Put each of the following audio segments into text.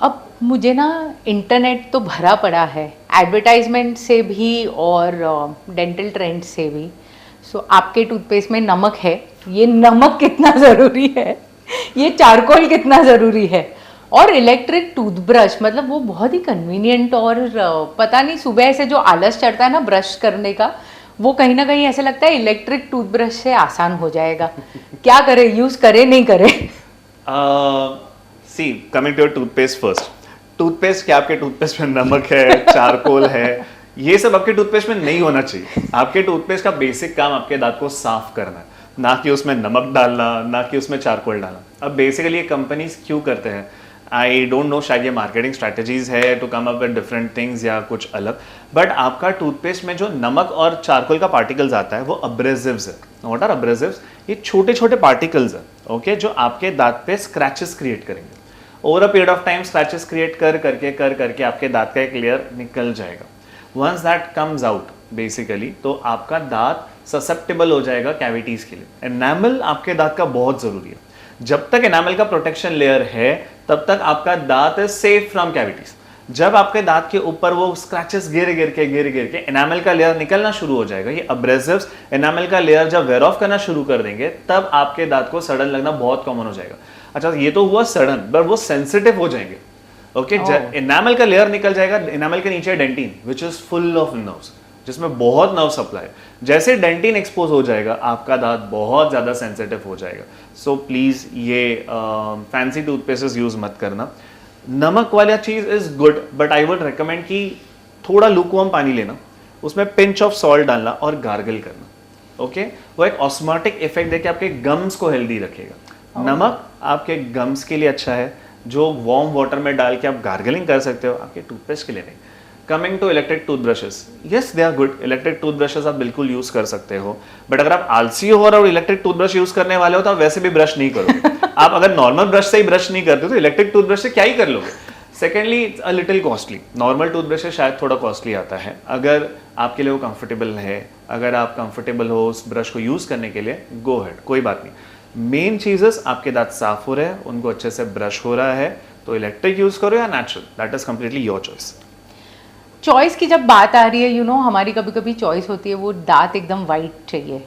अब मुझे ना इंटरनेट तो भरा पड़ा है एडवर्टाइजमेंट से भी और डेंटल ट्रेंड से भी। सो आपके टूथपेस्ट में नमक है, ये नमक कितना ज़रूरी है, ये चारकोल कितना ज़रूरी है, और इलेक्ट्रिक टूथब्रश मतलब वो बहुत ही कन्वीनियंट। और पता नहीं सुबह ऐसे जो आलस चढ़ता है ना ब्रश करने का, वो कहीं ना कहीं ऐसे लगता है इलेक्ट्रिक टूथब्रश से आसान हो जाएगा। क्या करें, यूज़ करें नहीं करें? See coming to your toothpaste first, toothpaste क्या आपके टूथपेस्ट में नमक है, चारकोल है, ये सब आपके टूथपेस्ट में नहीं होना चाहिए। आपके टूथपेस्ट का बेसिक काम आपके दांत को साफ करना है, ना कि उसमें नमक डालना, ना कि उसमें चारकोल डालना। अब बेसिकली ये कंपनीज क्यों करते हैं, आई डोंट नो, शायद ये मार्केटिंग स्ट्रैटेजीज है to come up with different things या कुछ अलग। बट आपका टूथपेस्ट में जो नमक और चारकोल का पार्टिकल्स आता है वो अब्रेसिव्स है। What are abrasives? ये छोटे छोटे पार्टिकल्स है, ओके, जो आपके दांत पे स्क्रैचेस क्रिएट करेंगे। Over a period of time scratches create कर करके आपके दांत का एक लेयर निकल जाएगा। Once that comes out basically, तो आपका दांत ससेप्टेबल हो जाएगा कैविटीज के लिए। एनामल आपके दांत का बहुत जरूरी है। जब तक एनामल का प्रोटेक्शन लेयर है तब तक आपका दांत इज सेफ फ्रॉम कैविटीज। जब आपके दांत के ऊपर वो स्क्रैचेस गिर के एनामल का लेयर निकलना शुरू हो जाएगा, ये अब्रेसिव्स एनामल का लेयर जब वेयर ऑफ करना शुरू कर देंगे, तब आपके दांत को सड़न लगना बहुत कॉमन हो जाएगा। अच्छा, ये तो हुआ सड़न, पर वो सेंसिटिव हो जाएंगे। ओके, एनामल का लेयर निकल जाएगा, एनामल के नीचे dentin which is full of nerves, जिसमें बहुत नर्व सप्लाई। जैसे डेंटिन एक्सपोज हो जाएगा, आपका दांत बहुत ज्यादा सेंसिटिव हो जाएगा। सो प्लीज ये फैंसी टूथपेस्ट यूज मत करना। नमक वाला चीज is good, but I would recommend कि थोड़ा लुकवार्म पानी लेना, उसमें पिंच ऑफ सॉल्ट डालना और गार्गल करना। ओके, वो एक ऑस्मोटिक इफेक्ट देके आपके गम्स को हेल्दी रखेगा। नमक आपके गम्स के लिए अच्छा है, जो वार्म वाटर में डाल के आप गार्गलिंग कर सकते हो, आपके टूथपेस्ट के लिए नहीं। Coming to electric toothbrushes, yes they are good, electric toothbrushes आप बिल्कुल यूज कर सकते हो। बट अगर आप आलसी हो और इलेक्ट्रिक टूथब्रश यूज करने वाले हो तो आप वैसे भी ब्रश नहीं करोगे। आप अगर नॉर्मल ब्रश से ही ब्रश नहीं करते तो इलेक्ट्रिक टूथब्रश से क्या ही कर लोगे। Secondly, it's a little costly. Normal toothbrush से शायद थोड़ा कॉस्टली आता है। अगर आपके लिए वो कंफर्टेबल है, अगर आप कंफर्टेबल हो उस ब्रश को यूज करने के लिए, गो हेड, कोई बात नहीं। मेन चीजेस आपके दांत साफ हो रहे हैं, उनको अच्छे से ब्रश हो रहा है, तो इलेक्ट्रिक यूज करो या natural, that is completely your choice. Choice की जब बात आ रही है, यू नो, हमारी कभी कभी चॉइस होती है वो दांत एकदम वाइट चाहिए।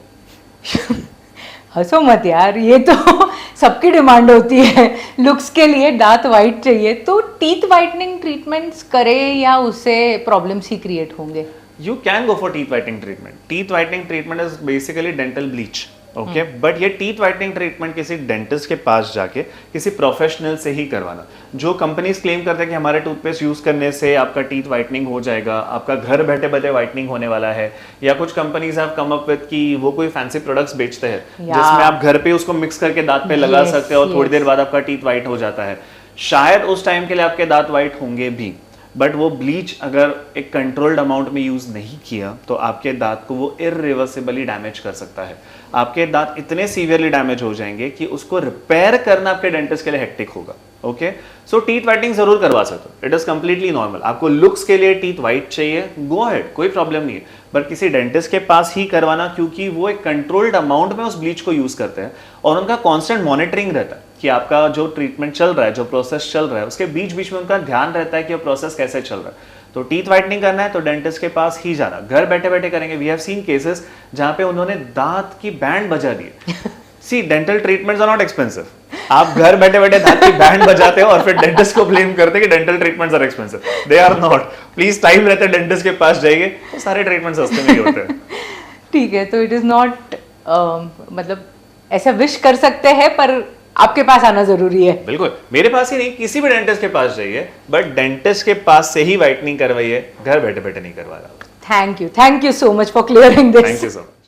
हंसो मत यार, ये तो सबकी डिमांड होती है, लुक्स के लिए दांत वाइट चाहिए। तो टीथ वाइटनिंग ट्रीटमेंट्स करें या उससे प्रॉब्लम्स ही क्रिएट होंगे? You can go for teeth whitening treatment. Teeth whitening treatment is basically dental bleach. Okay, but ये टीथ वाइटनिंग ट्रीटमेंट किसी डेंटिस्ट के पास जाके किसी प्रोफेशनल से ही करवाना। जो कंपनीज क्लेम करते हैं कि हमारे टूथपेस्ट यूज करने से आपका टीथ वाइटनिंग हो जाएगा, आपका घर बैठे बैठे वाइटनिंग होने वाला है, या कुछ companies have come up with कि वो कोई फैंसी प्रोडक्ट्स बेचते हैं जिसमें आप घर पे उसको मिक्स करके दांत पे लगा सकते हो और थोड़ी देर बाद आपका टीथ वाइट हो जाता है। शायद उस टाइम के लिए आपके दांत वाइट होंगे भी, बट वो ब्लीच अगर एक कंट्रोल्ड अमाउंट में यूज नहीं किया तो आपके दांत को वो इरिवर्सिबली डैमेज कर सकता है। आपके दांत इतने सीवियरली डैमेज हो जाएंगे कि उसको रिपेयर करना आपके डेंटिस्ट के लिए हेक्टिक होगा। ओके, सो टीथ वाइटनिंग जरूर करवा सकते हो, इट इज कंप्लीटली नॉर्मल। आपको लुक्स के लिए टीथ वाइट चाहिए, गो अहेड, कोई प्रॉब्लम नहीं है, बट किसी डेंटिस्ट के पास ही करवाना, क्योंकि वो एक कंट्रोल्ड अमाउंट में उस ब्लीच को यूज करते हैं और उनका कांस्टेंट मॉनिटरिंग रहता है कि आपका जो ट्रीटमेंट चल रहा है, जो प्रोसेस चल रहा है, उसके बीच बीच में उनका ध्यान रहता है कि वो प्रोसेस कैसे चल रहा है। तो टीथ वाइटनिंग करना है तो डेंटिस्ट के पास ही जाना, घर बैठे बैठे करेंगे। वी हैव सीन केसेस जहां पे उन्होंने दांत की बैंड बजा दी। See, dental treatments are not expensive. आप घर बैठे बैठे दांत की बैंड बजाते हो और फिर डेंटिस्ट को ब्लेम करते हैं कि dental treatments are expensive. They are not. Please time रहते डेंटिस्ट के पास जाइए, तो सारे ट्रीटमेंट सस्ते में ही होते हैं। ठीक है, तो इट इज नॉट, मतलब ऐसा विश कर सकते हैं पर आपके पास आना जरूरी है। बिल्कुल, मेरे पास ही नहीं, किसी भी डेंटिस्ट के पास जाइए, बट डेंटिस्ट के पास से ही वाइटनिंग करवाइए, घर बैठे बैठे नहीं करवा रहा। Thank you so much for clearing this. Thank you so much.